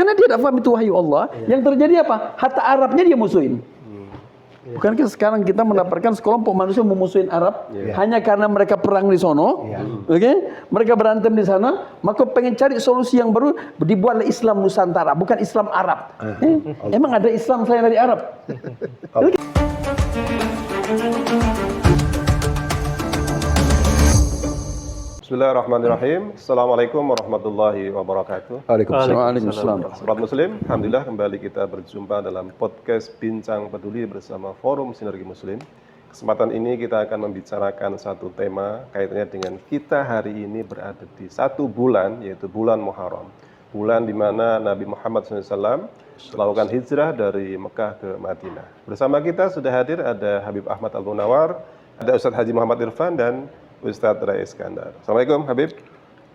Karena dia tidak paham itu wahyu Allah. Yang terjadi apa? Hatta Arabnya dia musuhin. Bukankah sekarang kita mendapatkan sekelompok manusia memusuhin Arab hanya karena mereka perang di sono, mereka berantem di sana, maka pengen cari solusi yang baru, dibuatlah Islam Nusantara, bukan Islam Arab. Emang ada Islam selain dari Arab? Bismillahirrahmanirrahim. Assalamualaikum warahmatullahi wabarakatuh. Waalaikumsalam. Sobat Muslim, alhamdulillah kembali kita berjumpa dalam podcast Bincang Peduli bersama Forum Sinergi Muslim. Kesempatan ini kita akan membicarakan satu tema kaitannya dengan kita hari ini berada di satu bulan, yaitu bulan Muharram. Bulan di mana Nabi Muhammad SAW melakukan hijrah dari Mekah ke Madinah. Bersama kita sudah hadir ada Habib Ahmad Al-Munawar, ada Ustadz Haji Muhammad Irfan dan Ustadz Rai Iskandar. Assalamualaikum Habib.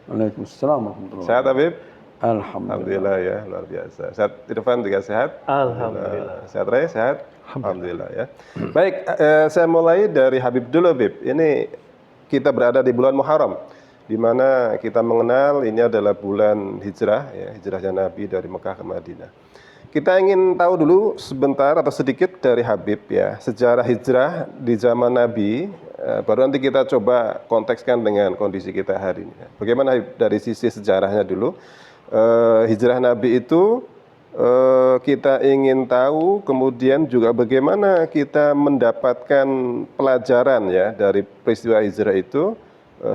Waalaikumsalam warahmatullahi Sehat Habib? Alhamdulillah Ya, luar biasa. Sehat Irfan juga sehat? Alhamdulillah. Sehat Rai? Sehat? Alhamdulillah ya. Baik, saya mulai dari Habib dulu Habib. Ini kita berada di bulan Muharram, di mana kita mengenal ini adalah bulan hijrah, ya, hijrahnya Nabi dari Mekah ke Madinah. Kita ingin tahu dulu sebentar atau sedikit dari Habib ya, sejarah hijrah di zaman Nabi, baru nanti kita coba kontekskan dengan kondisi kita hari ini. Bagaimana Habib dari sisi sejarahnya dulu, hijrah Nabi itu kita ingin tahu, kemudian juga bagaimana kita mendapatkan pelajaran ya dari peristiwa hijrah itu,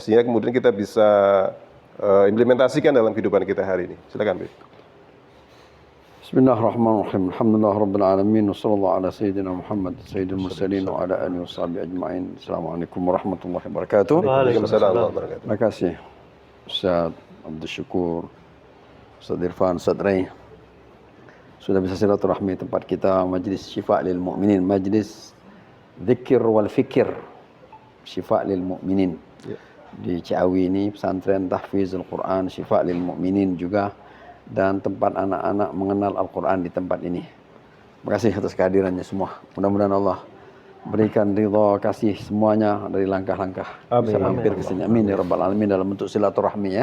sehingga kemudian kita bisa implementasikan dalam kehidupan kita hari ini. Silakan Habib. Bismillahirrahmanirrahim. Alhamdulillah rabbil alamin wa sallallahu ala sayyidina Muhammad sayyidil mursalin wa ala alihi washabihi ajmain. Assalamualaikum warahmatullahi wabarakatuh. Waalaikumsalam warahmatullahi wabarakatuh. Terima kasih Ustaz Abdul Syukur, Ustaz Irfan, Ustaz Rai. Sudah bisa silaturahmi tempat kita, majlis syifa lil mu'minin, majlis zikir wal fikir syifa lil mu'minin. Di Ciawi ini pesantren tahfizul Quran syifa lil mu'minin juga, dan tempat anak-anak mengenal Al-Quran di tempat ini. Terima kasih atas kehadirannya semua. Mudah-mudahan Allah berikan ridha kasih semuanya dari langkah-langkah bisa mampir ke sini. Amin ya rabbal alamin, dalam bentuk silaturahmi ya.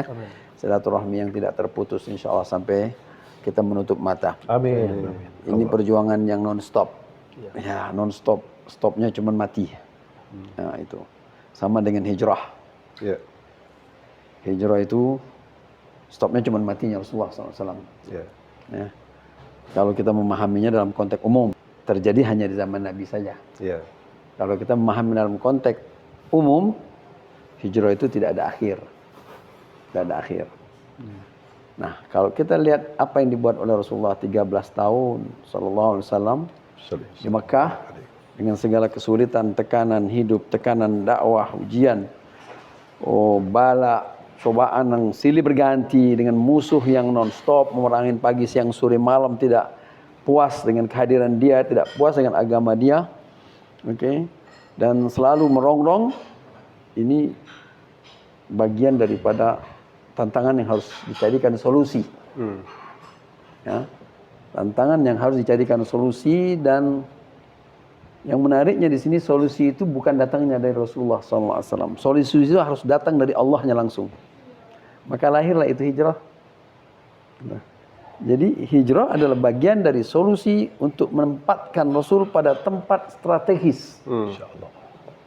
Silaturahmi yang tidak terputus insyaallah sampai kita menutup mata. Amin. Ini perjuangan yang non-stop. Ya, non-stop. Stopnya cuma mati. Nah, itu. Sama dengan hijrah. Ya. Hijrah itu stopnya cuma matinya Rasulullah SAW. Ya. Ya. Kalau kita memahaminya dalam konteks umum, terjadi hanya di zaman Nabi saja. Ya. Kalau kita memahami dalam konteks umum, hijrah itu tidak ada akhir. Tidak ada akhir. Nah, kalau kita lihat apa yang dibuat oleh Rasulullah 13 tahun sallallahu alaihi wasallam di Mekah dengan segala kesulitan, tekanan hidup, tekanan dakwah, ujian, bala, cobaan yang silih berganti dengan musuh yang non-stop memerangin pagi, siang, sore, malam, tidak puas dengan kehadiran dia, tidak puas dengan agama dia, dan selalu merongrong. Ini bagian daripada tantangan yang harus dicarikan solusi. Ya, tantangan yang harus dicarikan solusi, dan yang menariknya di sini solusi itu bukan datangnya dari Rasulullah SAW. Solusi itu harus datang dari Allahnya langsung. Maka lahirlah itu hijrah. Nah, jadi hijrah adalah bagian dari solusi untuk menempatkan Rasul pada tempat strategis.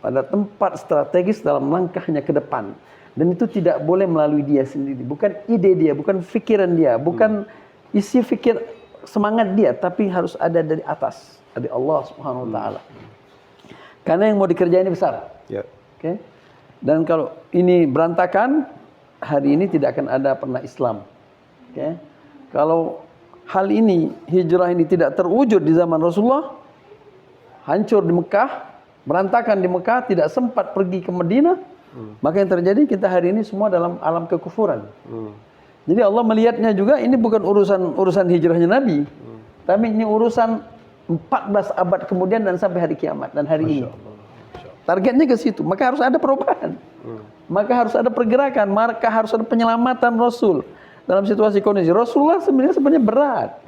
Pada tempat strategis dalam langkahnya ke depan. Dan itu tidak boleh melalui dia sendiri. Bukan ide dia, bukan fikiran dia, bukan isi fikir semangat dia, tapi harus ada dari atas, dari Allah Subhanahu wa taala. Karena yang mau dikerjain ini besar. Ya. Dan kalau ini berantakan, hari ini tidak akan ada pernah Islam. Kalau hal ini, hijrah ini tidak terwujud di zaman Rasulullah, hancur di Mekah, berantakan di Mekah, tidak sempat pergi ke Madinah, maka yang terjadi kita hari ini semua dalam alam kekufuran. Jadi Allah melihatnya juga ini bukan urusan hijrahnya Nabi, tapi ini urusan 14 abad kemudian dan sampai hari kiamat dan hari ini. Targetnya ke situ, maka harus ada perubahan. Maka harus ada pergerakan, maka harus ada penyelamatan Rasul dalam situasi kondisi. Rasulullah sebenarnya berat.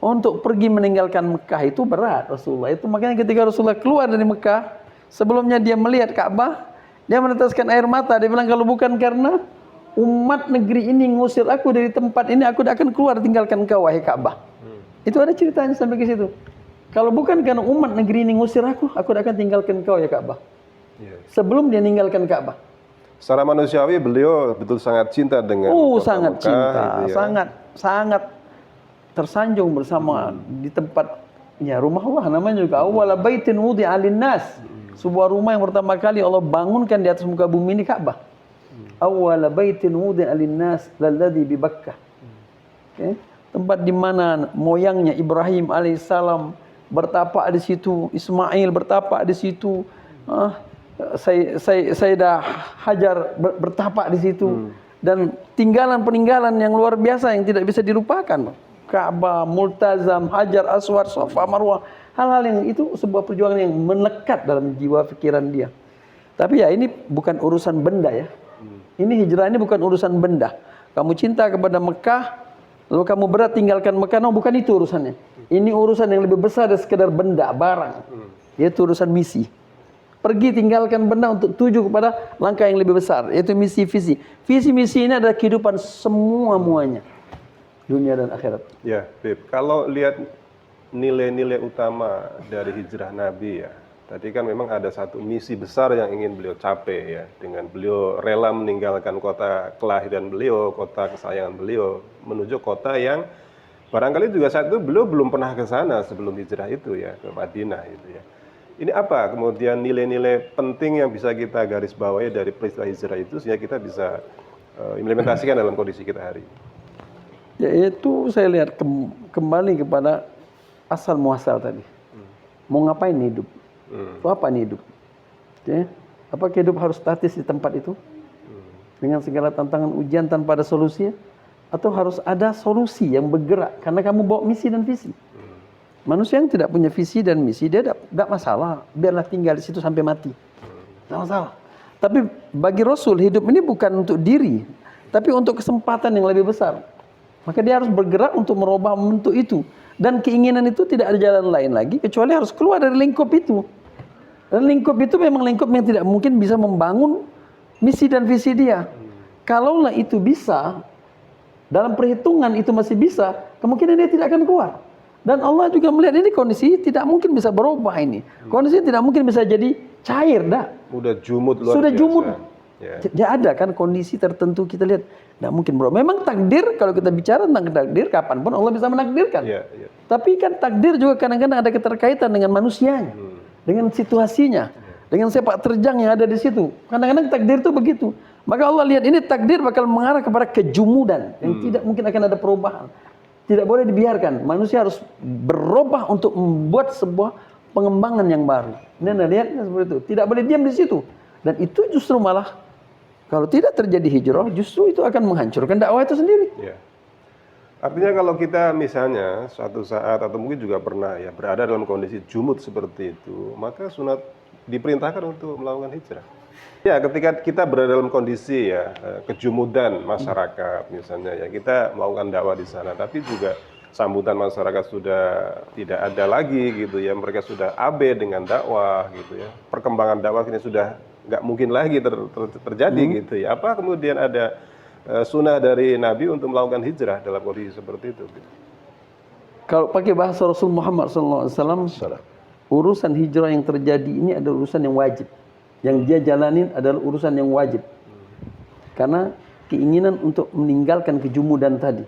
Untuk pergi meninggalkan Mekah itu berat Rasulullah. Itu makanya ketika Rasulullah keluar dari Mekah, sebelumnya dia melihat Ka'bah, dia meneteskan air mata. Dia bilang kalau bukan karena umat negeri ini ngusir aku dari tempat ini, aku tidak akan keluar tinggalkan kau wahai Ka'bah. Itu ada ceritanya sampai ke situ. Kalau bukan karena umat negeri ini ngusir aku tidak akan tinggalkan kau ya Ka'bah. Sebelum dia ninggalkan Ka'bah. Secara manusiawi beliau betul sangat cinta dengan sangat Mekah, cinta, gitu ya. sangat tersanjung bersama di tempat rumah Allah, namanya juga awwala baitin wudi'a linnas. Sebuah rumah yang pertama kali Allah bangunkan di atas muka bumi ini Ka'bah. Awwala baitin wudi'a linnas lalladzi bi Bakkah. Tempat di mana moyangnya Ibrahim alaihissalam bertapak di situ, Ismail bertapak di situ, Sayyidah Hajar bertapak di situ, dan peninggalan yang luar biasa yang tidak bisa dilupakan. Ka'bah, Multazam, Hajar Aswad, Safa, Marwah, hal-hal yang itu sebuah perjuangan yang melekat dalam jiwa pikiran dia. Tapi ya ini bukan urusan benda ya. Ini hijrah ini bukan urusan benda. Kamu cinta kepada Mekah, lalu kamu berat tinggalkan Mekah, bukan itu urusannya. Ini urusan yang lebih besar dari sekedar benda, barang. Yaitu urusan misi. Pergi tinggalkan benda untuk tuju kepada langkah yang lebih besar, yaitu misi visi. Visi misi ini adalah kehidupan muanya. Dunia dan akhirat. Ya, Bib. Kalau lihat nilai-nilai utama dari hijrah Nabi ya, tadi kan memang ada satu misi besar yang ingin beliau capai ya, dengan beliau rela meninggalkan kota kelahiran beliau, kota kesayangan beliau, menuju kota yang barangkali juga saat itu beliau belum pernah ke sana sebelum hijrah itu ya, ke Madinah itu ya. Ini apa kemudian nilai-nilai penting yang bisa kita garis bawahi dari peristiwa hijrah itu sehingga kita bisa implementasikan dalam kondisi kita hari ini? Yaitu saya lihat kembali kepada asal muasal tadi. Mau ngapain hidup? Apa nih hidup? Apakah hidup harus statis di tempat itu? Dengan segala tantangan ujian tanpa ada solusinya? Atau harus ada solusi yang bergerak karena kamu bawa misi dan visi? Manusia yang tidak punya visi dan misi, dia tidak masalah. Biarlah tinggal di situ sampai mati. Tidak masalah. Tapi bagi Rasul, hidup ini bukan untuk diri, tapi untuk kesempatan yang lebih besar. Maka dia harus bergerak untuk merubah bentuk itu. Dan keinginan itu tidak ada jalan lain lagi, kecuali harus keluar dari lingkup itu. Dan lingkup itu memang lingkup yang tidak mungkin bisa membangun misi dan visi dia. Kalaulah itu bisa, dalam perhitungan itu masih bisa, kemungkinan dia tidak akan keluar. Dan Allah juga melihat ini kondisi tidak mungkin bisa berubah ini. Kondisi tidak mungkin bisa jadi cair, dah. Sudah jumud luar Sudah biasa. jumud. Dia ada kan kondisi tertentu kita lihat tidak mungkin berubah. Memang takdir, kalau kita bicara tentang takdir, kapanpun Allah bisa menakdirkan. Tapi kan takdir juga kadang-kadang ada keterkaitan dengan manusianya, dengan situasinya, dengan sepak terjang yang ada di situ. Kadang-kadang takdir itu begitu. Maka Allah lihat ini takdir bakal mengarah kepada kejumudan yang tidak mungkin akan ada perubahan. Tidak boleh dibiarkan. Manusia harus berubah untuk membuat sebuah pengembangan yang baru. Ini Anda lihatnya seperti itu. Tidak boleh diam di situ. Dan itu justru malah kalau tidak terjadi hijrah, justru itu akan menghancurkan dakwah itu sendiri. Artinya kalau kita misalnya suatu saat atau mungkin juga pernah ya berada dalam kondisi jumud seperti itu, maka sunat diperintahkan untuk melakukan hijrah. Ya, ketika kita berada dalam kondisi ya kejumudan masyarakat misalnya ya, kita melakukan dakwah di sana, tapi juga sambutan masyarakat sudah tidak ada lagi gitu ya, mereka sudah abe dengan dakwah gitu ya, perkembangan dakwah ini sudah nggak mungkin lagi terjadi gitu ya. Apa kemudian ada sunnah dari Nabi untuk melakukan hijrah dalam kondisi seperti itu? Kalau pakai bahasa Rasul Muhammad SAW, urusan hijrah yang terjadi ini adalah urusan yang wajib. Yang dia jalanin adalah urusan yang wajib. Karena keinginan untuk meninggalkan kejumudan tadi.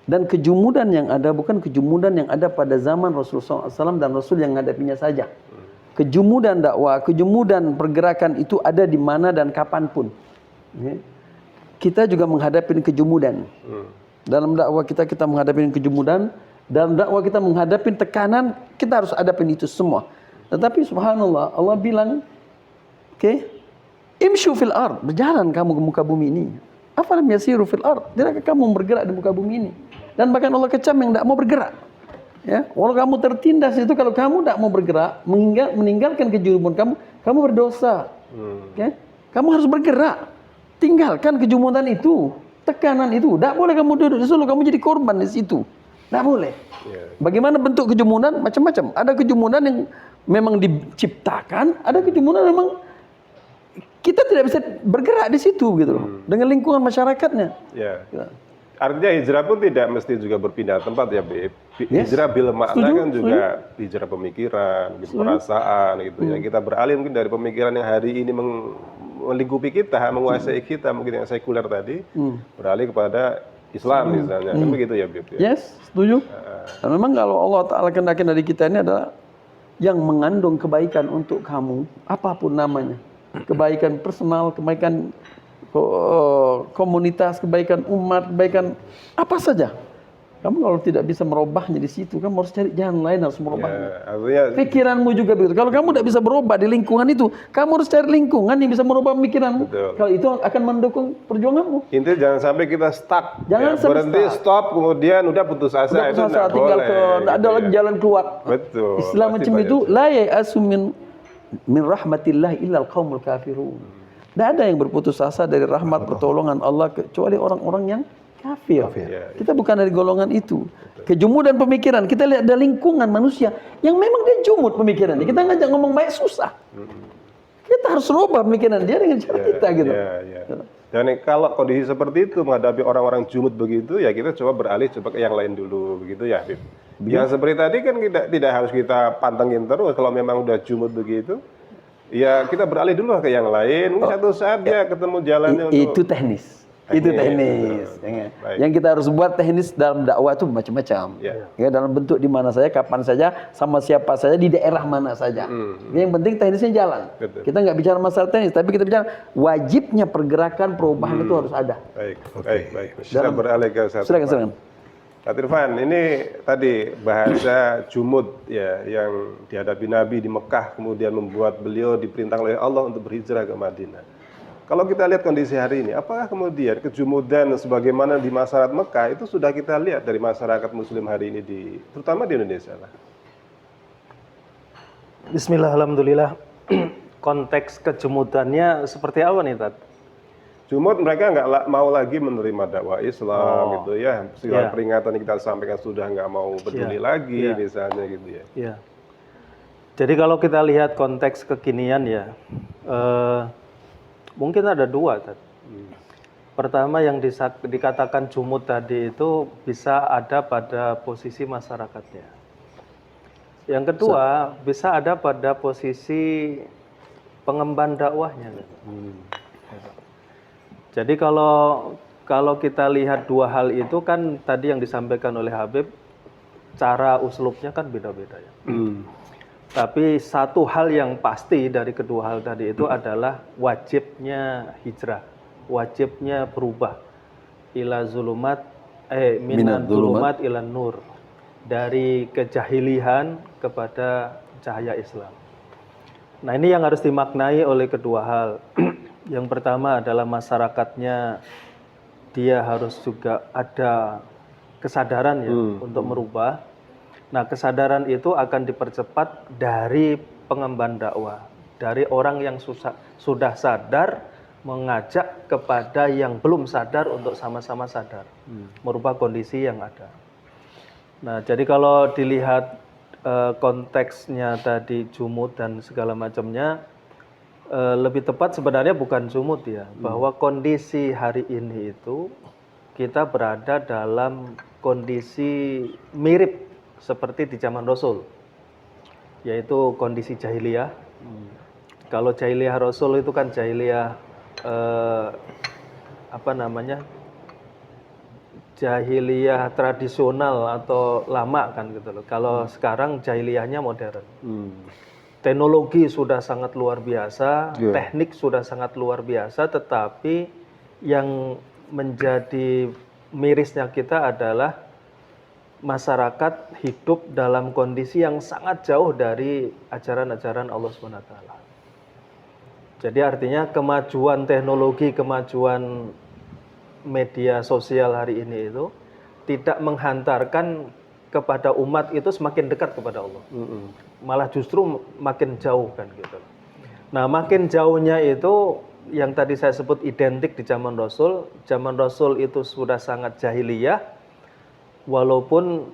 Dan kejumudan yang ada bukan kejumudan yang ada pada zaman Rasulullah SAW dan Rasul yang menghadapinya saja. Kejumudan dakwah, kejumudan pergerakan itu ada di mana dan kapanpun. Kita juga menghadapi kejumudan. Dalam dakwah kita menghadapi kejumudan. Dalam dakwah kita menghadapi tekanan, kita harus hadapin itu semua. Tetapi subhanallah, Allah bilang, imshu fil ard, berjalan kamu ke muka bumi ini. Afalam yasiru fil ard, tidakkah kamu bergerak di muka bumi ini? Dan bahkan Allah kecam yang tidak mau bergerak. Ya, walau kamu tertindas itu, kalau kamu tidak mau bergerak, meninggalkan kejumudan kamu berdosa. Kamu harus bergerak, tinggalkan kejumudan itu, tekanan itu. Tidak boleh kamu duduk di situ, kamu jadi korban di situ. Tidak boleh. Bagaimana bentuk kejumudan? Macam-macam. Ada kejumudan yang memang diciptakan, ada kejumudan memang kita tidak bisa bergerak di situ gitu loh, dengan lingkungan masyarakatnya. Ya. Ya. Artinya hijrah pun tidak mesti juga berpindah tempat ya, Bib. Yes. Hijrah bil makna Setuju, kan juga hijrah pemikiran, perasaan gitu ya. Kita beralih mungkin dari pemikiran yang hari ini melingkupi kita, menguasai kita, mungkin yang sekuler tadi, beralih kepada Islam misalnya. Kan begitu ya, Bib. Ya? Yes, setuju. Dan memang kalau Allah Ta'ala kehendaki dari kita ini adalah yang mengandung kebaikan untuk kamu, apapun namanya. Kebaikan personal, kebaikan komunitas, kebaikan umat, kebaikan apa saja. Kamu kalau tidak bisa merubahnya di situ, kamu harus cari jalan lain, harus merubahnya. Ya, artinya Pikiranmu juga begitu. Kalau kamu tidak bisa berubah di lingkungan itu, kamu harus cari lingkungan yang bisa merubah pemikiranmu. Betul. Kalau itu akan mendukung perjuanganmu. intinya jangan sampai kita stuck. Jangan sampai berhenti, stuck. stop, kemudian udah putus asa. Udah itu putus asa, nggak tinggal boleh, ke gitu ada lagi ya. jalan keluar. Betul. Islam Pasti macam banyak itu jalan. la ya'asu min rahmatillah illal qaumul kafirun. Tidak ada yang berputus asa dari rahmat pertolongan Allah kecuali orang-orang yang kafir. Ya, Kita bukan dari golongan itu. Kejumudan pemikiran, kita lihat ada lingkungan manusia yang memang dia jumud pemikirannya. Kita ngajak ngomong baik susah. Kita harus rubah pemikiran dia dengan cara kita gitu. Ya. Dan kalau kondisi seperti itu menghadapi orang-orang jumud begitu, ya kita coba beralih coba ke yang lain dulu, begitu ya, Bib. Yang seperti tadi kan tidak harus kita pantengin terus. Kalau memang udah jumud begitu, ya kita beralih dulu ke yang lain. Mungkin satu saat dia ketemu jalannya Itu teknis. Itu teknis. Baik. Yang kita harus buat teknis dalam dakwah itu macam-macam. Ya, dalam bentuk di mana saja, kapan saja, sama siapa saja, di daerah mana saja. Yang penting teknisnya jalan. Betul. Kita nggak bicara masalah teknis, tapi kita bicara wajibnya pergerakan perubahan itu harus ada. Baik. Kita beralih ke satu. Silakan. Pak Irfan, ini tadi bahasa jumud ya yang dihadapi Nabi di Mekah kemudian membuat beliau diperintah oleh Allah untuk berhijrah ke Madinah. Kalau kita lihat kondisi hari ini, apakah kemudian kejumudan sebagaimana di masyarakat Mekah itu sudah kita lihat dari masyarakat Muslim hari ini terutama di Indonesia lah? Bismillah, alhamdulillah. Konteks kejumudannya seperti apa nih, Tat? Jumud mereka nggak mau lagi menerima dakwah Islam gitu ya. Segala Ya. peringatan yang kita sampaikan sudah nggak mau peduli lagi misalnya gitu ya. Ya. Jadi kalau kita lihat konteks kekinian ya, mungkin ada dua, Tat. Pertama yang dikatakan jumud tadi itu bisa ada pada posisi masyarakatnya. Yang kedua bisa ada pada posisi pengemban dakwahnya. Jadi kalau kita lihat dua hal itu kan tadi yang disampaikan oleh Habib, cara uslubnya kan beda-beda ya. Tapi satu hal yang pasti dari kedua hal tadi itu adalah wajibnya hijrah, wajibnya berubah minat zulumat ila nur, dari kejahilian kepada cahaya Islam. Nah, ini yang harus dimaknai oleh kedua hal. Yang pertama adalah masyarakatnya dia harus juga ada kesadaran ya untuk merubah. Nah, kesadaran itu akan dipercepat dari pengemban dakwah, dari orang yang sudah sadar mengajak kepada yang belum sadar untuk sama-sama sadar, merubah kondisi yang ada. Nah, jadi kalau dilihat konteksnya tadi jumud dan segala macamnya, lebih tepat sebenarnya bukan jumud ya, bahwa kondisi hari ini itu kita berada dalam kondisi mirip seperti di zaman Rasul, yaitu kondisi jahiliyah. Kalau jahiliyah Rasul itu kan jahiliyah jahiliyah tradisional atau lama kan gitu loh. Kalau sekarang jahiliyahnya modern. Teknologi sudah sangat luar biasa, teknik sudah sangat luar biasa, tetapi yang menjadi mirisnya kita adalah masyarakat hidup dalam kondisi yang sangat jauh dari ajaran-ajaran Allah SWT. Jadi artinya kemajuan teknologi, kemajuan media sosial hari ini itu tidak menghantarkan kepada umat itu semakin dekat kepada Allah. Malah justru makin jauh kan gitu. Nah, makin jauhnya itu yang tadi saya sebut identik di zaman Rasul. Zaman Rasul itu sudah sangat jahiliyah, walaupun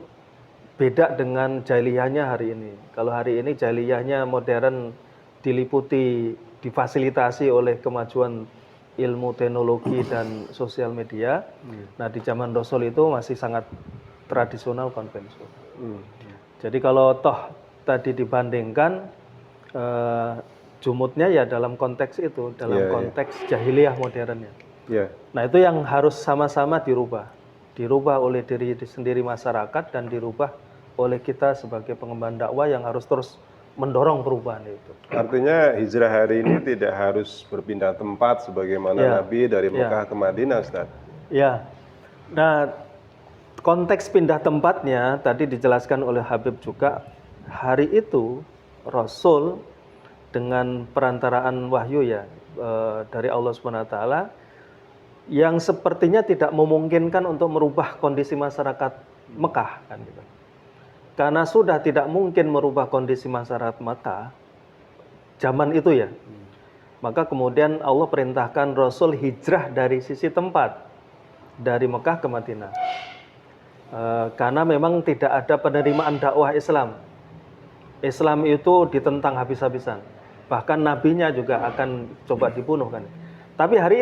beda dengan jahiliyahnya hari ini. Kalau hari ini jahiliyahnya modern diliputi difasilitasi oleh kemajuan ilmu teknologi dan sosial media. Nah, di zaman Rasul itu masih sangat tradisional konvensional. Jadi kalau toh tadi dibandingkan jumutnya ya dalam konteks itu, dalam konteks jahiliyah modernnya. Nah, itu yang harus sama-sama dirubah oleh diri sendiri masyarakat dan dirubah oleh kita sebagai pengemban dakwah yang harus terus mendorong perubahan itu. Artinya hijrah hari ini tidak harus berpindah tempat sebagaimana Nabi dari Mekah ke Madinah, Ustaz. Ya. Nah, konteks pindah tempatnya tadi dijelaskan oleh Habib juga. Hari itu Rasul dengan perantaraan wahyu ya dari Allah SWT yang sepertinya tidak memungkinkan untuk merubah kondisi masyarakat Mekah kan gitu. Karena sudah tidak mungkin merubah kondisi masyarakat Mekah zaman itu ya. Maka kemudian Allah perintahkan Rasul hijrah dari sisi tempat dari Mekah ke Madinah. Karena memang tidak ada penerimaan dakwah Islam. Islam itu ditentang habis-habisan. Bahkan nabinya juga akan coba dibunuh kan. Tapi hari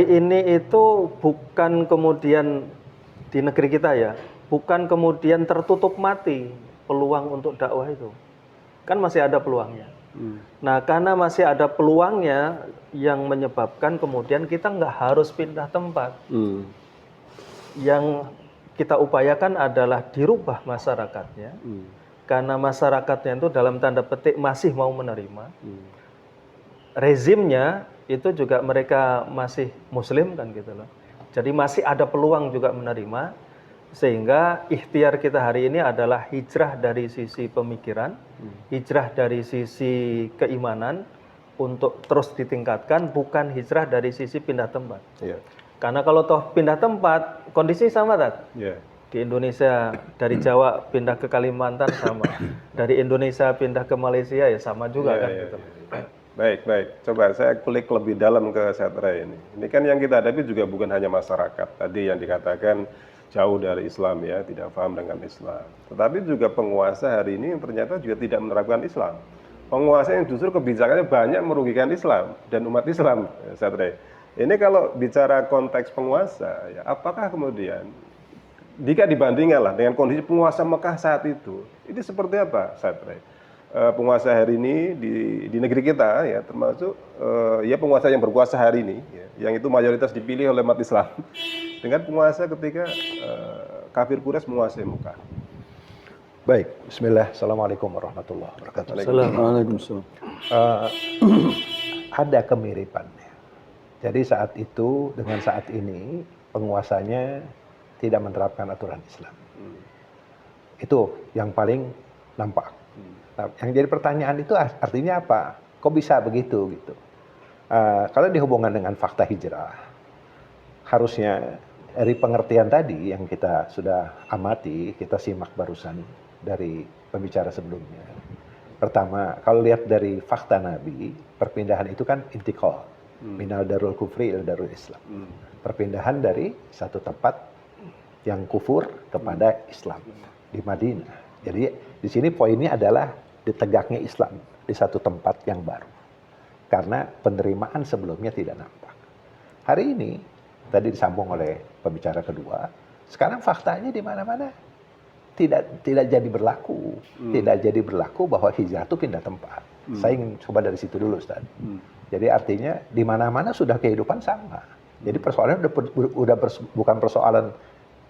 ini itu bukan kemudian di negeri kita ya, bukan kemudian tertutup mati peluang untuk dakwah itu. Kan masih ada peluangnya. Nah, karena masih ada peluangnya yang menyebabkan kemudian kita nggak harus pindah tempat. Yang kita upayakan adalah dirubah masyarakatnya. Karena masyarakatnya itu dalam tanda petik masih mau menerima. Rezimnya itu juga mereka masih muslim kan gitu loh. Jadi masih ada peluang juga menerima. Sehingga ikhtiar kita hari ini adalah hijrah dari sisi pemikiran, hijrah dari sisi keimanan untuk terus ditingkatkan, bukan hijrah dari sisi pindah tempat. Karena kalau toh pindah tempat, kondisi sama tak? Di Indonesia dari Jawa pindah ke Kalimantan sama, dari Indonesia pindah ke Malaysia ya sama juga kan gitu. Baik. Coba saya klik lebih dalam ke Setra ini. Ini kan yang kita hadapi juga bukan hanya masyarakat tadi yang dikatakan jauh dari Islam ya, tidak paham dengan Islam. Tetapi juga penguasa hari ini yang ternyata juga tidak menerapkan Islam. Penguasa yang justru kebijakannya banyak merugikan Islam dan umat Islam, Setra. Ini kalau bicara konteks penguasa, ya, apakah kemudian jika dibandingkan lah dengan kondisi penguasa Mekah saat itu, ini seperti apa, Setra? Penguasa hari ini di negeri kita ya termasuk ya penguasa yang berkuasa hari ini ya, yang itu mayoritas dipilih oleh umat Islam dengan penguasa ketika kafir Quraisy menguasai Mekah. Baik, bismillah. Assalamualaikum warahmatullahi wabarakatuh. Waalaikumsalam. Ada kemiripannya. Jadi saat itu dengan saat ini penguasanya tidak menerapkan aturan Islam. Itu yang paling nampak. Nah, yang jadi pertanyaan itu artinya apa? Kok bisa begitu gitu? Kalau dihubungkan dengan fakta hijrah, harusnya dari pengertian tadi yang kita sudah amati, kita simak barusan dari pembicara sebelumnya. Pertama, kalau lihat dari fakta Nabi, perpindahan itu kan intikal, minal darul kufri ila darul Islam. Perpindahan dari satu tempat yang kufur kepada Islam di Madinah. Jadi di sini poinnya adalah ditegaknya Islam di satu tempat yang baru. Karena penerimaan sebelumnya tidak nampak. Hari ini tadi disambung oleh pembicara kedua, sekarang faktanya di mana-mana tidak jadi berlaku. Tidak jadi berlaku bahwa hijrah itu pindah tempat. Saya ingin coba dari situ dulu, Ustaz. Jadi artinya di mana-mana sudah kehidupan sama. Jadi persoalannya bukan persoalan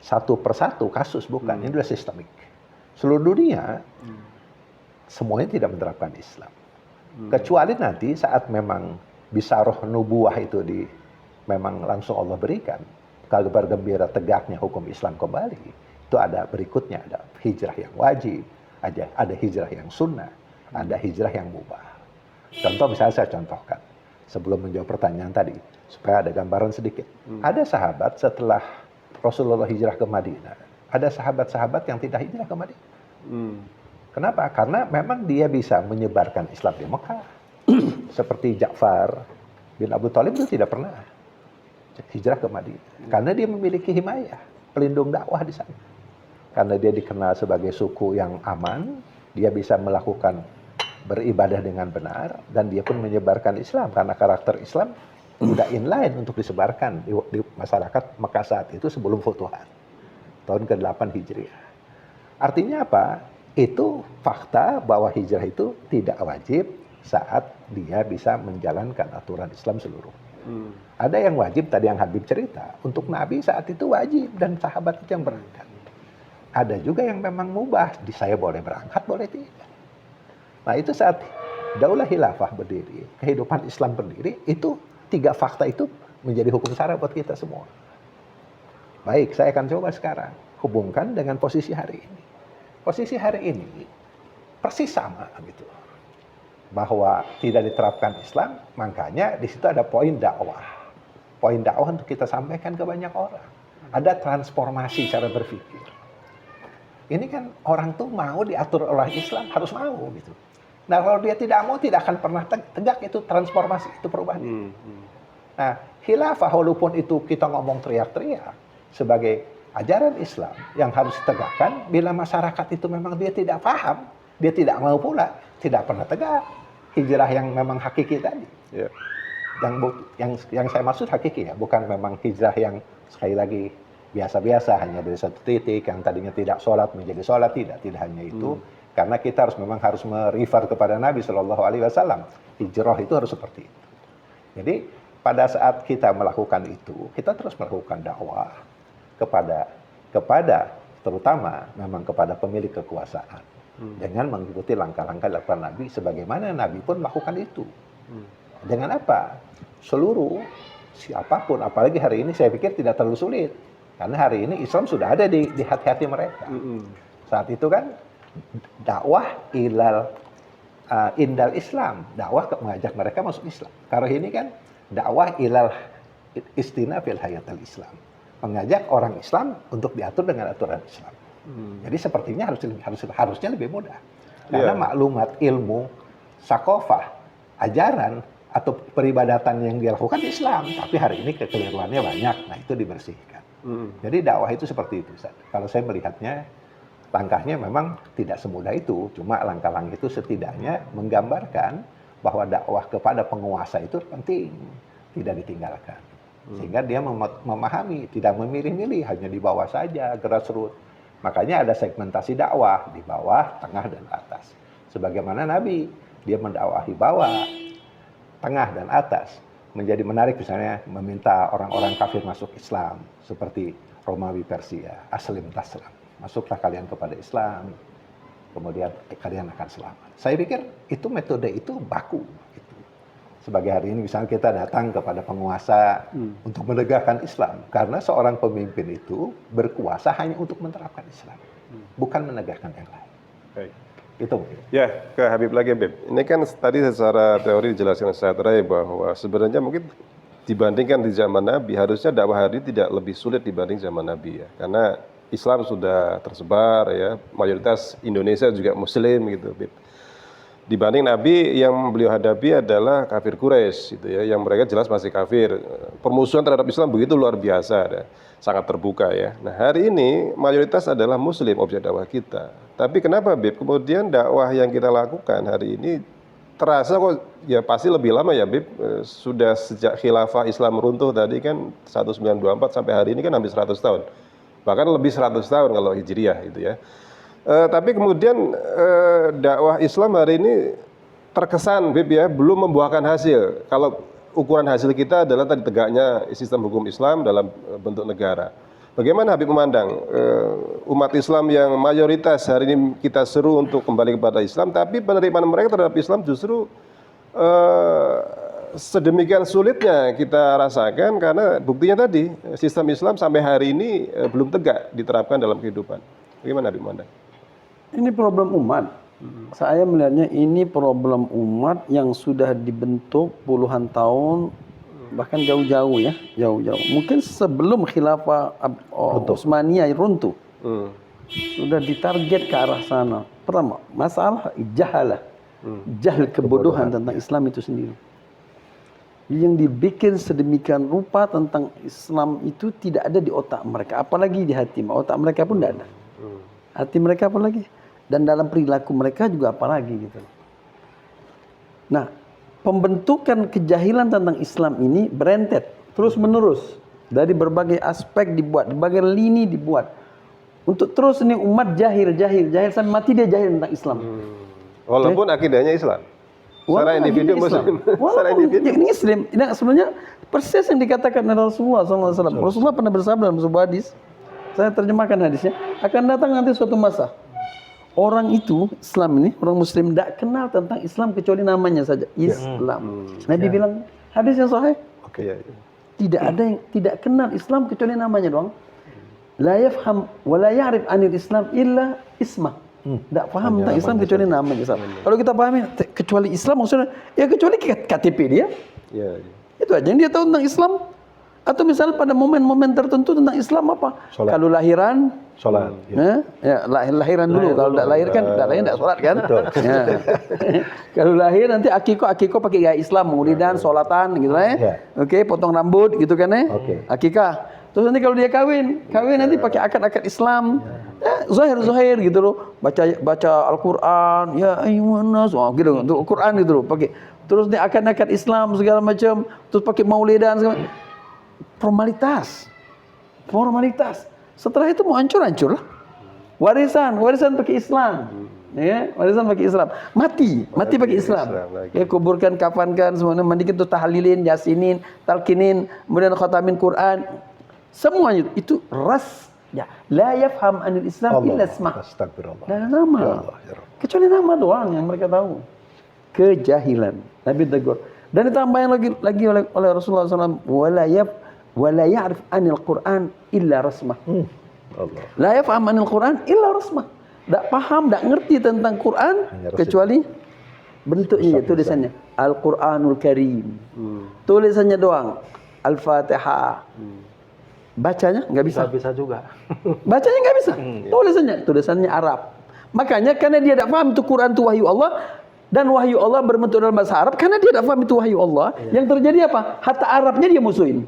satu persatu kasus, bukan. Ini sudah sistemik. Seluruh dunia semuanya tidak menerapkan Islam. Kecuali nanti saat memang bisaroh nubuah itu memang langsung Allah berikan, kabar gembira tegaknya hukum Islam kembali, itu ada berikutnya, ada hijrah yang wajib, ada hijrah yang sunnah, ada hijrah yang mubah. Contoh misalnya saya contohkan, sebelum menjawab pertanyaan tadi, supaya ada gambaran sedikit. Ada sahabat setelah Rasulullah hijrah ke Madinah, ada sahabat-sahabat yang tidak hijrah ke Madinah. Kenapa? Karena memang dia bisa menyebarkan Islam di Mekah. Seperti Ja'far bin Abu Thalib itu tidak pernah hijrah ke Madinah. Karena dia memiliki himayah, pelindung dakwah di sana. Karena dia dikenal sebagai suku yang aman, dia bisa melakukan beribadah dengan benar, dan dia pun menyebarkan Islam karena karakter Islam sudah inline untuk disebarkan di masyarakat Mekah saat itu sebelum Futuhat tahun ke-8 Hijriah. Artinya apa? Itu fakta bahwa hijrah itu tidak wajib saat dia bisa menjalankan aturan Islam seluruh. Ada yang wajib, tadi yang Habib cerita, untuk Nabi saat itu wajib dan sahabat itu yang berangkat. Ada juga yang memang mubah, saya boleh berangkat, boleh tidak. Nah itu saat Daulah Khilafah berdiri, kehidupan Islam berdiri, itu 3 fakta itu menjadi hukum syara buat kita semua. Baik, saya akan coba sekarang hubungkan dengan posisi hari ini. Posisi hari ini persis sama gitu. Bahwa tidak diterapkan Islam, makanya di situ ada poin dakwah. Poin dakwah untuk kita sampaikan ke banyak orang. Ada transformasi cara berpikir. Ini kan orang tuh mau diatur oleh Islam, harus mau gitu. Nah kalau dia tidak mau, tidak akan pernah tegak itu transformasi, itu perubahan. Nah, khilafah walaupun itu kita ngomong teriak-teriak sebagai ajaran Islam yang harus ditegakkan, bila masyarakat itu memang dia tidak paham, dia tidak mau pula, tidak pernah tegak hijrah yang memang hakiki tadi. Yeah. Yang saya maksud hakiki ya, bukan memang hijrah yang sekali lagi biasa-biasa hanya dari satu titik yang tadinya tidak sholat menjadi sholat, tidak hanya itu. Karena kita memang harus merefer kepada Nabi Shallallahu Alaihi Wasallam. Hijrah itu harus seperti itu. Jadi pada saat kita melakukan itu, kita terus melakukan dakwah kepada terutama memang kepada pemilik kekuasaan dengan mengikuti langkah-langkah dilakukan Nabi, sebagaimana Nabi pun melakukan itu. Dengan apa? Seluruh siapapun, apalagi hari ini saya pikir tidak terlalu sulit, karena hari ini Islam sudah ada di hati-hati mereka. Saat itu kan dakwah indal Islam, dakwah mengajak mereka masuk Islam. Kalau ini kan dakwah ilal istina fil hayatul Islam, mengajak orang Islam untuk diatur dengan aturan Islam. Jadi sepertinya harusnya lebih mudah. Karena maklumat, ilmu, sakofah, ajaran atau peribadatan yang dilakukan Islam, tapi hari ini kekeliruannya banyak. Nah itu dibersihkan. Jadi dakwah itu seperti itu. Kalau saya melihatnya, langkahnya memang tidak semudah itu, cuma langkah-langkah itu setidaknya menggambarkan bahwa dakwah kepada penguasa itu penting, tidak ditinggalkan. Sehingga dia memahami, tidak memilih-milih, hanya di bawah saja, grassroots. Makanya ada segmentasi dakwah, di bawah, tengah, dan atas. Sebagaimana Nabi, dia mendakwahi bawah, tengah, dan atas. Menjadi menarik misalnya meminta orang-orang kafir masuk Islam, seperti Romawi Persia, aslim taslam. Masuklah kalian kepada Islam, kemudian kalian akan selamat. Saya pikir itu metode itu baku. Gitu. Sebagai hari ini misalnya kita datang kepada penguasa untuk menegakkan Islam. Karena seorang pemimpin itu berkuasa hanya untuk menerapkan Islam. Bukan menegakkan yang lain. Baik. Itu mungkin. Ya, ke Habib lagi Habib. Ini kan tadi secara teori dijelaskan saya Ray bahwa sebenarnya mungkin dibandingkan di zaman Nabi, harusnya dakwah hari ini tidak lebih sulit dibanding zaman Nabi ya. Karena Islam sudah tersebar ya, mayoritas Indonesia juga Muslim gitu, Bib. Dibanding Nabi yang beliau hadapi adalah kafir Quraisy gitu ya, yang mereka jelas masih kafir. Permusuhan terhadap Islam begitu luar biasa, ya, sangat terbuka ya. Nah hari ini mayoritas adalah Muslim objek dakwah kita. Tapi kenapa Bib? Kemudian dakwah yang kita lakukan hari ini terasa kok ya pasti lebih lama ya Bib. Sudah sejak khilafah Islam runtuh tadi kan 1924 sampai hari ini kan hampir 100 tahun. Bahkan lebih 100 tahun kalau Hijriah gitu ya. Tapi kemudian dakwah Islam hari ini terkesan Bib ya belum membuahkan hasil. Kalau ukuran hasil kita adalah tadi tegaknya sistem hukum Islam dalam bentuk negara. Bagaimana Habib memandang umat Islam yang mayoritas hari ini kita seru untuk kembali kepada Islam, tapi penerimaan mereka terhadap Islam justru sedemikian sulitnya kita rasakan karena buktinya tadi sistem Islam sampai hari ini belum tegak diterapkan dalam kehidupan. Bagaimana Habib memandang? Ini problem umat. Saya melihatnya ini problem umat yang sudah dibentuk puluhan tahun, bahkan jauh-jauh ya, jauh-jauh. Mungkin sebelum khilafah Utsmaniyah runtuh, sudah ditarget ke arah sana. Pertama, masalah jahalah, jahil kebodohan tentang Islam itu sendiri. Yang dibikin sedemikian rupa tentang Islam itu tidak ada di otak mereka, apalagi di hati. Otak mereka pun tidak ada. Hati mereka apalagi, dan dalam perilaku mereka juga apalagi gitu. Nah, pembentukan kejahilan tentang Islam ini berentet terus menerus dari berbagai aspek dibuat, berbagai lini dibuat untuk terus ini umat jahil sampai mati dia jahil tentang Islam. Walaupun akidahnya Islam. Secara individu Muslim. Secara individu. Ini Islam. Ini sebenarnya persis yang dikatakan oleh Rasulullah SAW. Rasulullah pernah bersabda dalam sebuah hadis. Saya terjemahkan hadisnya. Akan datang nanti suatu masa. Orang itu, Islam ini, orang Muslim tidak kenal tentang Islam kecuali namanya saja. Islam. Nabi bilang, hadis yang sahih. Oke. Tidak ada yang tidak kenal Islam kecuali namanya doang. La yafham wa la ya'rif anil Islam illa ismah. Tidak paham tentang Islam kecuali namanya Islam. Kalau kita pahami kecuali Islam maksudnya ya kecuali KTP dia. Ya. Itu aja yang dia tahu tentang Islam. Atau misalnya pada momen-momen tertentu tentang Islam apa? Sholat. Kalau lahiran, Sholat. lahiran dulu. Kalau tidak lahir kan, tidak lahir tidak sholat kan? Ya. Kalau lahir nanti akikoh pakai gaya Islam, maulidan, sholatan gitu lah ya. Oke, potong rambut gitu kan ya. Akikah. Terus nanti kalau dia kawin nanti pakai akad-akad Islam. Zahir gitu loh. Baca Al-Qur'an, ya ayyuhannas, gitu untuk Al-Qur'an gitu loh, pakai. Terus dia akad-akad Islam segala macam, terus pakai maulidan segala macam. Formalitas. Setelah itu mau hancur lah. Warisan pakai Islam. Ya, warisan pakai Islam. Mati pakai Islam. Ya, kuburkan, kafankan, semuanya mandikan tuh tahlilin, yasinin, talqinin, kemudian khatamin Quran. Semuanya itu ya. La yafham anil Islam illa ismah. Astagfirullah. Dan nama. Kecuali nama doang yang mereka tahu. Kejahilan. Nabi tegur. Dan ditambahin lagi oleh Rasulullah SAW. Wala ya'rif anil Quran illa rasmah. Allah. La yafham anil Quran illa rasmah. Tak paham, tak ngerti tentang Quran kecuali bentuknya, tulisannya. Al-Quranul Karim. Tulisannya doang. Al-Fatihah. Bacanya nggak bisa. Nggak bisa juga. Bacanya nggak bisa. Tulisannya Arab. Makanya karena dia tidak paham itu Quran itu wahyu Allah, dan wahyu Allah berbentuk dalam bahasa Arab, karena dia tidak paham itu wahyu Allah, yang terjadi apa? Hatta Arabnya dia musuhin.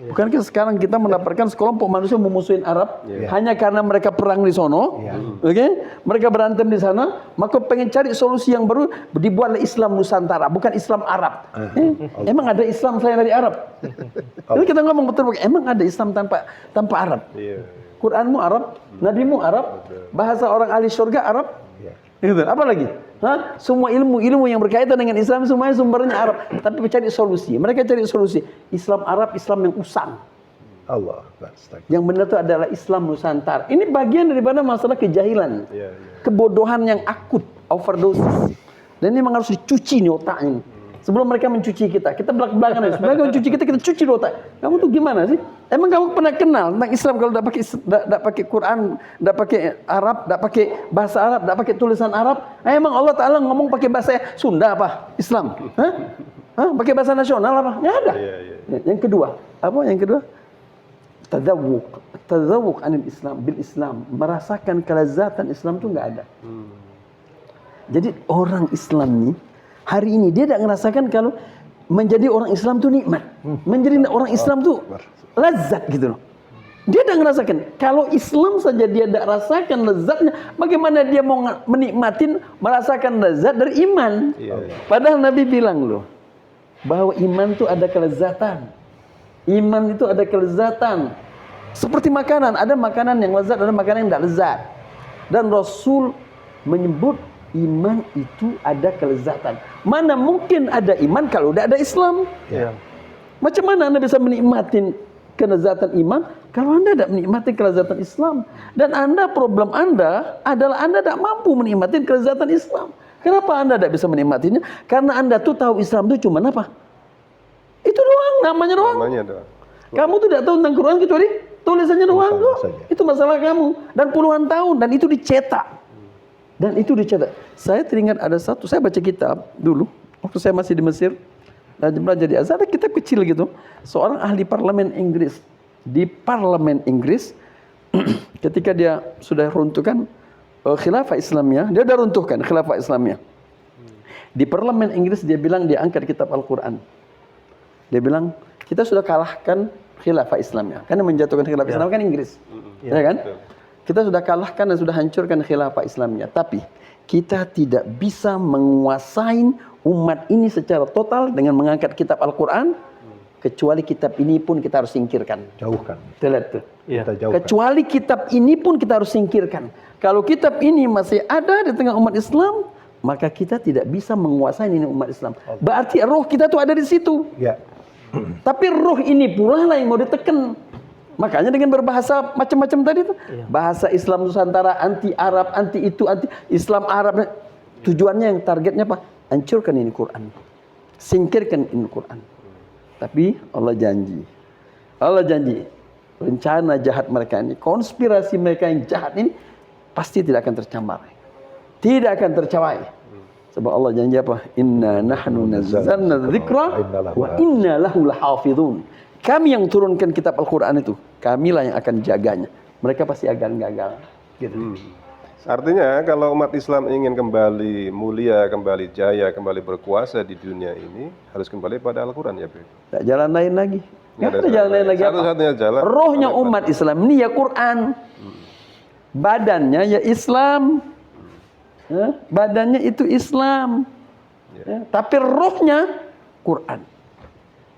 Bukankah sekarang kita mendapatkan sekelompok manusia memusuhin Arab hanya karena mereka perang di sono, mereka berantem di sana, maka pengen cari solusi yang baru, dibuatlah Islam Nusantara, bukan Islam Arab. Emang ada Islam selain dari Arab? Jadi kita ngomong betul, emang ada Islam tanpa Arab? Quranmu Arab, Nabimu Arab, bahasa orang ahli surga Arab. Gitu. Apa lagi? Semua ilmu yang berkaitan dengan Islam semuanya sumbernya Arab. Tapi cari solusi. Mereka cari solusi. Islam Arab, Islam yang usang. Allah. Yang benar itu adalah Islam Nusantara. Ini bagian daripada masalah kejahilan. Kebodohan yang akut, overdosis. Dan ini memang harus dicuci nih otaknya. Sebelum mereka mencuci kita belak-belakan aja. Sebelum mereka mencuci kita cuci otak. Kamu tuh gimana sih? Emang kamu pernah kenal tentang Islam kalau tidak pakai Quran, tidak pakai Arab, tidak pakai bahasa Arab, tidak pakai tulisan Arab? Emang Allah Taala ngomong pakai bahasa Sunda apa? Islam? Pakai bahasa nasional apa? Nggak ada. Yang kedua, apa? Yang kedua, tadzawuq anil Islam bil Islam, merasakan kelezatan Islam itu nggak ada. Jadi orang Islam nih hari ini dia tidak merasakan kalau menjadi orang Islam itu nikmat. Menjadi orang Islam itu lezat gitu loh. Dia tidak merasakan. Kalau Islam saja dia tidak rasakan lezatnya, bagaimana dia mau merasakan lezat dari iman? Padahal Nabi bilang loh, bahwa iman itu ada kelezatan. Iman itu ada kelezatan. Seperti makanan, ada makanan yang lezat, ada makanan yang tidak lezat. Dan Rasul menyebut iman itu ada kelezatan. Mana mungkin ada iman kalau tidak ada Islam? Macam mana Anda bisa menikmati kelezatan iman kalau Anda tidak menikmati kelezatan Islam? Dan problem Anda adalah Anda tidak mampu menikmati kelezatan Islam. Kenapa Anda tidak bisa menikmatinya? Karena Anda tuh tahu Islam itu cuma apa? Itu doang, namanya doang. Kamu tuh tidak tahu tentang Quran kecuali tulisannya doang kok. Itu masalah kamu. Dan puluhan tahun, dan itu dicetak. Saya teringat ada saya baca kitab dulu, waktu saya masih di Mesir, belajar di Azhar, ada kitab kecil gitu. Seorang ahli parlemen Inggris, di parlemen Inggris, ketika dia sudah runtuhkan khilafah Islamnya, dia sudah runtuhkan khilafah Islamnya. Di parlemen Inggris dia bilang, dia angkat kitab Al-Quran. Dia bilang, kita sudah kalahkan khilafah Islamnya. Karena menjatuhkan khilafah Islam kan Inggris. Ya kan? Kita sudah kalahkan dan sudah hancurkan khilafah Islamnya. Tapi kita tidak bisa menguasai umat ini secara total dengan mengangkat kitab Al-Quran. Kecuali kitab ini pun kita harus singkirkan. Jauhkan. Kita lihat tuh. Iya. Kita jauhkan. Kecuali kitab ini pun kita harus singkirkan. Kalau kitab ini masih ada di tengah umat Islam, maka kita tidak bisa menguasai ini umat Islam. Berarti roh kita tuh ada di situ. Ya. Tapi roh ini pula lah yang mau ditekan. Makanya dengan berbahasa macam-macam tadi tuh. Bahasa Islam Nusantara, anti Arab, anti itu, anti Islam Arab. Tujuannya yang targetnya apa? Hancurkan ini Quran. Singkirkan ini Quran. Tapi Allah janji rencana jahat mereka ini, konspirasi mereka yang jahat ini pasti tidak akan tercamar, tidak akan tercapai. Sebab Allah janji apa? Inna nahnu nazzalna dzikra wa inna lahu lahafizun. Kami yang turunkan kitab Al-Quran itu, kamilah yang akan jaganya. Mereka pasti akan gagal. Gitu. Artinya kalau umat Islam ingin kembali mulia, kembali jaya, kembali berkuasa di dunia ini, harus kembali pada Al-Quran ya, Beb? Tak jalan lain lagi. Nggak Nggak ada jalan lain lagi. Satu-satunya jalan. Rohnya umat Islam ini ya Quran. Badannya ya Islam. Ya, badannya itu Islam. Ya, tapi rohnya Quran.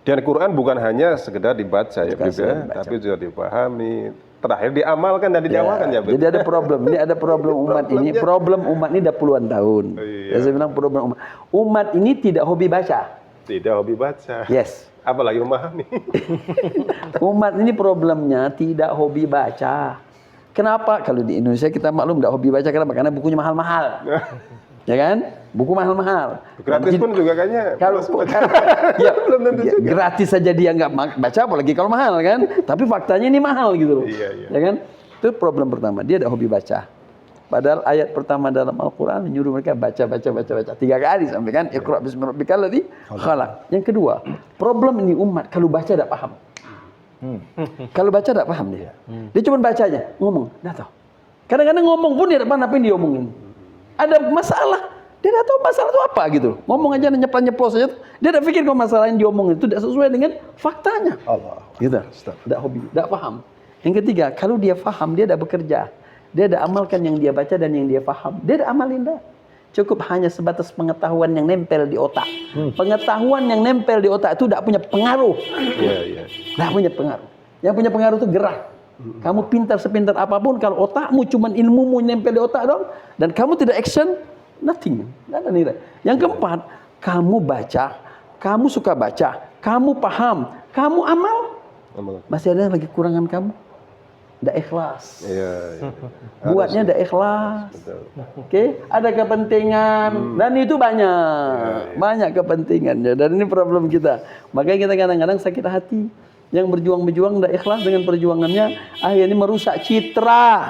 Dan Quran bukan hanya sekedar dibaca ya, Bukan Beb, sekedar ya, dibaca. tapi juga dipahami. Terakhir diamalkan dan didawakan ya, Beb. Jadi ada problem. Ini ada problem umat ini. Problem umat ini udah puluhan tahun. Iya. Ya, saya bilang problem umat. Umat ini tidak hobi baca. Tidak hobi baca. Yes. Apalagi memahami. Umat ini problemnya tidak hobi baca. Kenapa? Kalau di Indonesia kita maklum tidak hobi baca. Kenapa? Karena bukunya mahal-mahal. Ya kan? Buku mahal-mahal. Gratis pun juga kayaknya. Kalau ya, Belum tentu ya, juga. gratis saja dia nggak baca, apalagi kalau mahal kan. Tapi faktanya ini mahal gitu loh. Iya. Ya kan? Itu problem pertama. Dia tidak hobi baca. Padahal ayat pertama dalam Al-Quran menyuruh mereka baca. 3 kali sampai kan. Iqra bismi rabbikal ladzi khalaq. Yang kedua, problem ini umat kalau baca tidak paham. Kalau baca tidak paham dia. Dia cuma bacanya, ngomong, dah tahu. Kadang-kadang ngomong pun dia tidak paham apa yang dia omongin. Ada masalah, dia tidak tahu masalah itu apa gitu. Ngomong aja nyeplos saja. Dia tidak pikir kalau masalah yang diomongin itu tidak sesuai dengan faktanya. Allah. Gitu. Tidak hobi, tidak paham. Yang ketiga, kalau dia paham, dia tidak bekerja. Dia tidak amalkan yang dia baca dan yang dia paham. Dia tidak amalin dah. Cukup hanya sebatas pengetahuan yang nempel di otak. Pengetahuan yang nempel di otak itu tidak punya pengaruh. Iya. Tidak punya pengaruh. Yang punya pengaruh itu gerak. Kamu pintar sepintar apapun, kalau otakmu cuma ilmumu nempel di otak dong, dan kamu tidak action, nothing. Tidak ada nilai. Yang keempat, kamu baca, kamu suka baca, kamu paham, kamu amal, masih ada lagi kurangan kamu. Tidak ikhlas. Iya. Buatnya tidak ikhlas. Oke, ada kepentingan dan itu banyak kepentingannya, dan ini problem kita. Makanya kita kadang-kadang sakit hati. Yang berjuang tidak ikhlas dengan perjuangannya, akhirnya merusak citra.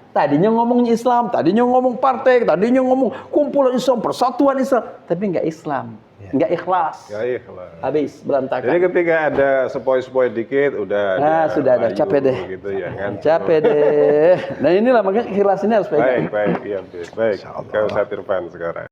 Tadinya ngomongnya Islam, tadinya ngomong partai, tadinya ngomong kumpulan Islam, persatuan Islam, tapi nggak Islam, nggak ikhlas. Habis berantakan. Jadi ketika ada sepoi-sepoi dikit, udah. Nah, sudah ada, capek deh. Gitu ya kan. Capek deh. Nah inilah makanya ikhlas ini harus pegang. Baik, iya, baik. Kau Ustaz Irfan sekarang.